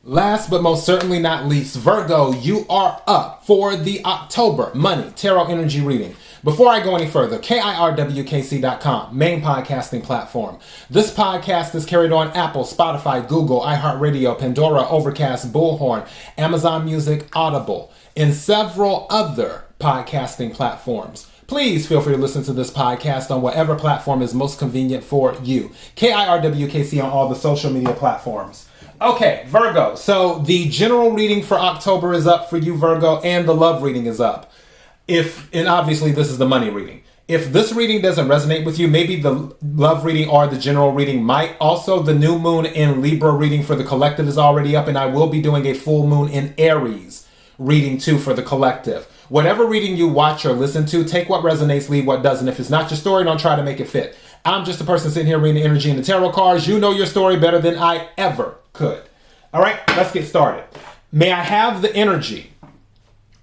Last but most certainly not least, Virgo, you are up for the October Money Tarot Energy reading. Before I go any further, KIRWKC.com, main podcasting platform. This podcast is carried on Apple, Spotify, Google, iHeartRadio, Pandora, Overcast, Bullhorn, Amazon Music, Audible, and several other podcasting platforms. Please feel free to listen to this podcast on whatever platform is most convenient for you. KIRWKC on all the social media platforms. Okay, Virgo. So the general reading for October is up for you, Virgo, and the love reading is up. And obviously this is the money reading. If this reading doesn't resonate with you, maybe the love reading or the general reading might. Also, the new moon in Libra reading for the collective is already up, and I will be doing a full moon in Aries reading too for the collective. Whatever reading you watch or listen to, take what resonates, leave what doesn't. If it's not your story, don't try to make it fit. I'm just a person sitting here reading the energy and the tarot cards. You know your story better than I ever could. All right, let's get started. May I have the energy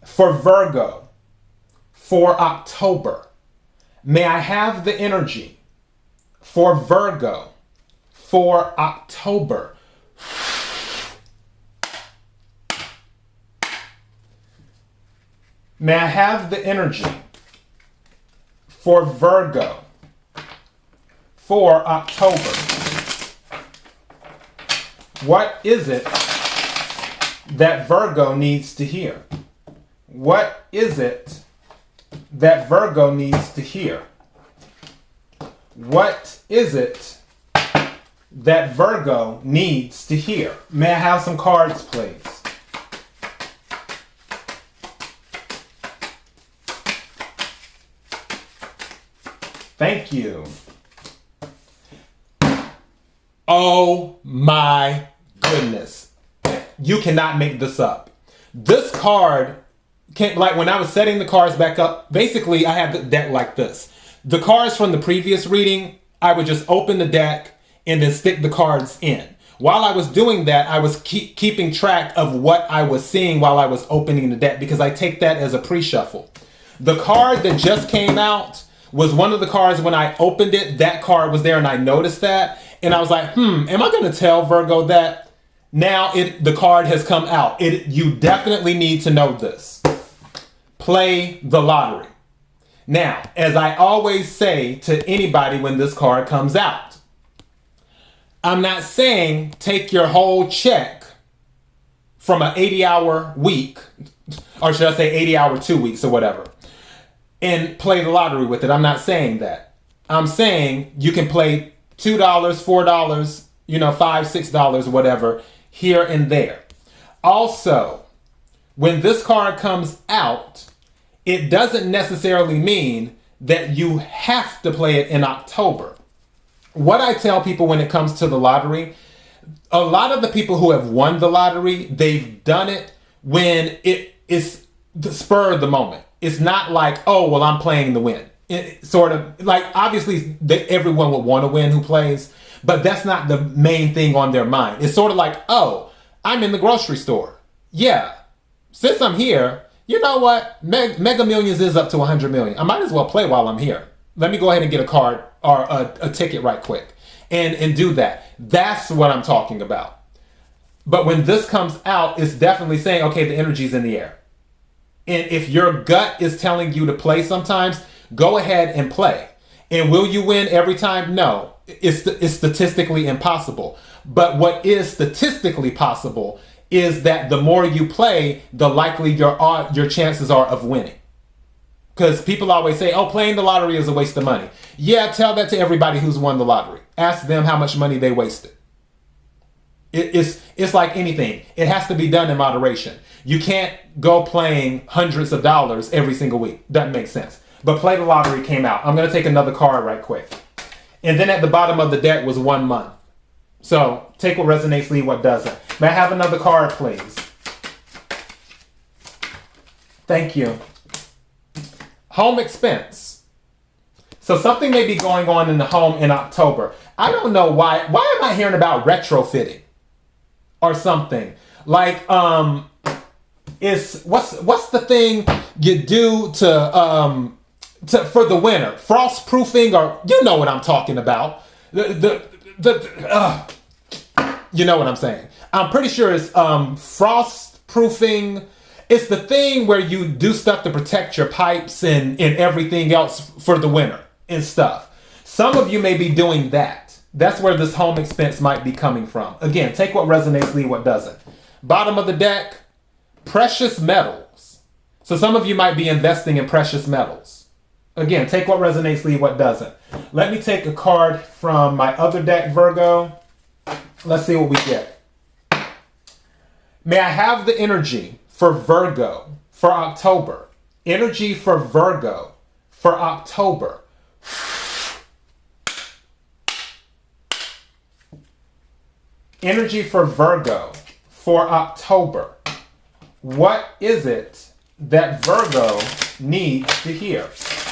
for Virgo for October? May I have the energy for Virgo for October? May I have the energy for Virgo for October? What is it that Virgo needs to hear? What is it that Virgo needs to hear? What is it that Virgo needs to hear? May I have some cards, please? Thank you. Oh my goodness. You cannot make this up. This card, like when I was setting the cards back up, basically I had the deck like this. The cards from the previous reading, I would just open the deck and then stick the cards in. While I was doing that, I was keeping track of what I was seeing while I was opening the deck, because I take that as a pre-shuffle. The card that just came out was one of the cards. When I opened it, that card was there and I noticed that. And I was like, am I going to tell Virgo that? Now the card has come out. You definitely need to know this. Play the lottery. Now, as I always say to anybody when this card comes out, I'm not saying take your whole check from an 80-hour week, or should I say 80-hour 2 weeks or whatever, and play the lottery with it. I'm not saying that. I'm saying you can play $2, $4, $5, $6, whatever, here and there. Also, when this card comes out, it doesn't necessarily mean that you have to play it in October. What I tell people when it comes to the lottery, a lot of the people who have won the lottery, they've done it when it is the spur of the moment. It's not like, oh, well, I'm playing to win. It sort of like, obviously everyone would want to win who plays, but that's not the main thing on their mind. It's sort of like, oh, I'm in the grocery store. Yeah, since I'm here, you know what? Mega Millions is up to 100 million. I might as well play while I'm here. Let me go ahead and get a card or a ticket right quick and do that. That's what I'm talking about. But when this comes out, it's definitely saying, okay, the energy's in the air. And if your gut is telling you to play sometimes, go ahead and play. And will you win every time? No, it's statistically impossible. But what is statistically possible is that the more you play, the likely your chances are of winning. Because people always say, oh, playing the lottery is a waste of money. Yeah, tell that to everybody who's won the lottery. Ask them how much money they wasted. It's like anything. It has to be done in moderation. You can't go playing hundreds of dollars every single week. Doesn't make sense. But Play the Lottery came out. I'm going to take another card right quick. And then at the bottom of the deck was 1 month. So take what resonates, leave what doesn't. May I have another card, please? Thank you. Home expense. So something may be going on in the home in October. I don't know why. Why am I hearing about retrofitting or something? Like, what's the thing you do to for the winter? Frost proofing, or you know what I'm talking about. You know what I'm saying. I'm pretty sure it's frost proofing. It's the thing where you do stuff to protect your pipes and everything else for the winter and stuff. Some of you may be doing that. That's where this home expense might be coming from. Again, take what resonates, leave what doesn't. Bottom of the deck, precious metals. So some of you might be investing in precious metals. Again, take what resonates, leave what doesn't. Let me take a card from my other deck, Virgo. Let's see what we get. May I have the energy for Virgo for October? Energy for Virgo for October. Energy for Virgo for October. What is it that Virgo needs to hear?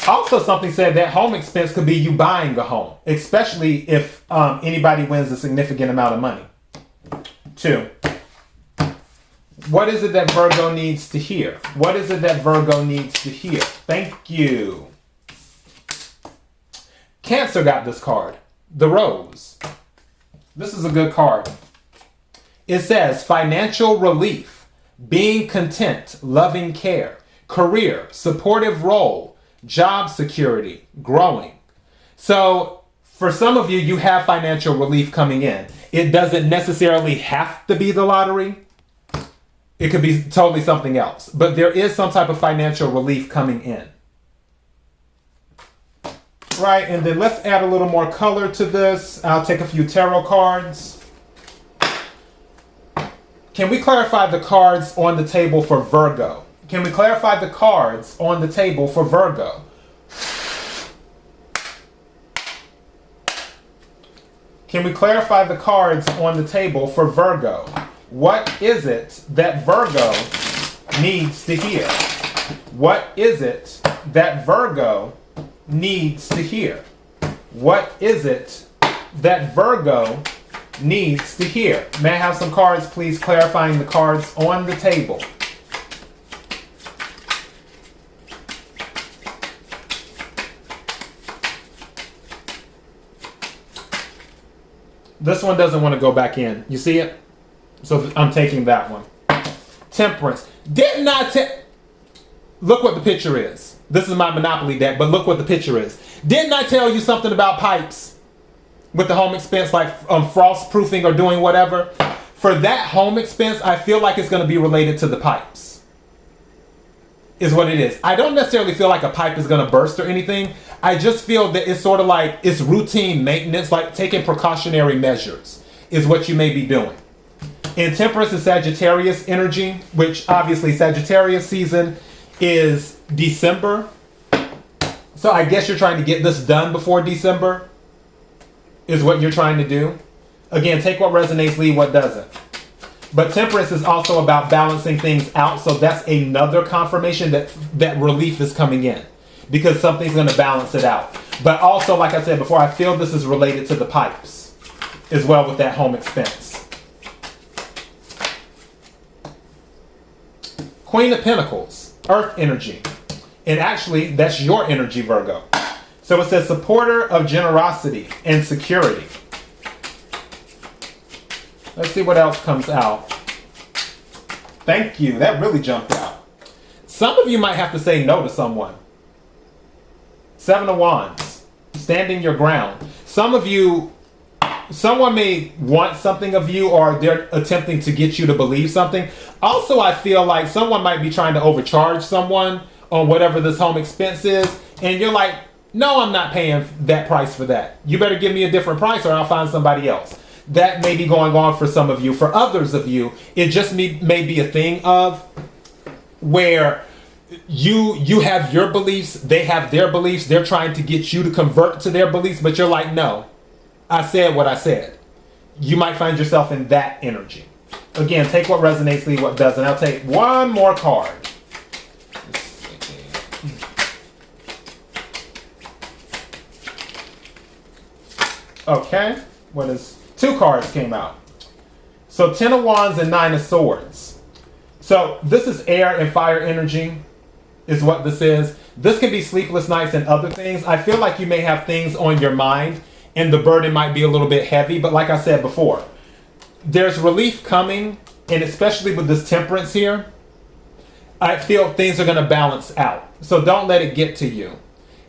Also, something said that home expense could be you buying a home, especially if anybody wins a significant amount of money. 2. What is it that Virgo needs to hear? What is it that Virgo needs to hear? Thank you. Cancer got this card. The Rose. This is a good card. It says financial relief, being content, loving care, career, supportive role, job security, growing. So for some of you, you have financial relief coming in. It doesn't necessarily have to be the lottery. It could be totally something else. But there is some type of financial relief coming in. Right, and then let's add a little more color to this. I'll take a few tarot cards. Can we clarify the cards on the table for Virgo? Can we clarify the cards on the table for Virgo? Can we clarify the cards on the table for Virgo? What is it that Virgo needs to hear? What is it that Virgo needs to hear? What is it that Virgo needs to hear? May I have some cards, please, clarifying the cards on the table? This one doesn't want to go back in. You see it? So I'm taking that one. Temperance. Didn't I look what the picture is. This is my Monopoly deck, but look what the picture is. Didn't I tell you something about pipes with the home expense, like frost proofing or doing whatever? For that home expense, I feel like it's going to be related to the pipes. Is what it is. I don't necessarily feel like a pipe is going to burst or anything. I just feel that it's sort of like it's routine maintenance, like taking precautionary measures is what you may be doing. In Temperance and Sagittarius energy, which obviously Sagittarius season is December. So I guess you're trying to get this done before December is what you're trying to do. Again, take what resonates, leave what doesn't. But Temperance is also about balancing things out. So that's another confirmation that relief is coming in because something's going to balance it out. But also, like I said before, I feel this is related to the pipes as well with that home expense. Queen of Pentacles, Earth energy. And actually, that's your energy, Virgo. So it says supporter of generosity and security. Let's see what else comes out. Thank you. That really jumped out. Some of you might have to say no to someone. 7 of Wands, standing your ground. Some of you, someone may want something of you or they're attempting to get you to believe something. Also, I feel like someone might be trying to overcharge someone on whatever this home expense is. And you're like, no, I'm not paying that price for that. You better give me a different price or I'll find somebody else. That may be going on for some of you. For others of you, it just may be a thing of where you have your beliefs, they have their beliefs. They're trying to get you to convert to their beliefs, but you're like, no, I said what I said. You might find yourself in that energy. Again, take what resonates, leave what doesn't. I'll take one more card. Okay, what is 2 cards came out. So 10 of Wands and 9 of Swords. So this is air and fire energy is what this is. This can be sleepless nights and other things. I feel like you may have things on your mind and the burden might be a little bit heavy. But like I said before, there's relief coming, and especially with this temperance here, I feel things are going to balance out. So don't let it get to you.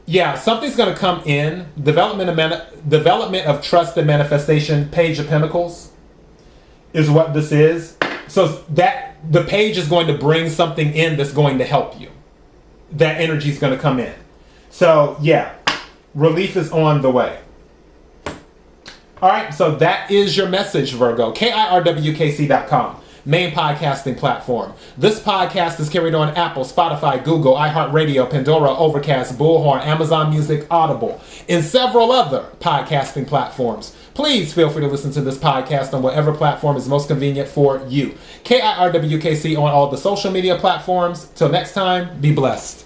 Yeah, something's going to come in. Development of trust and manifestation, Page of Pentacles is what this is. So that the page is going to bring something in that's going to help you. That energy is going to come in. So yeah, relief is on the way. All right, so that is your message, Virgo. KIRWKC.com, main podcasting platform. This podcast is carried on Apple, Spotify, Google, iHeartRadio, Pandora, Overcast, Bullhorn, Amazon Music, Audible, and several other podcasting platforms. Please feel free to listen to this podcast on whatever platform is most convenient for you. KIRWKC on all the social media platforms. Till next time, be blessed.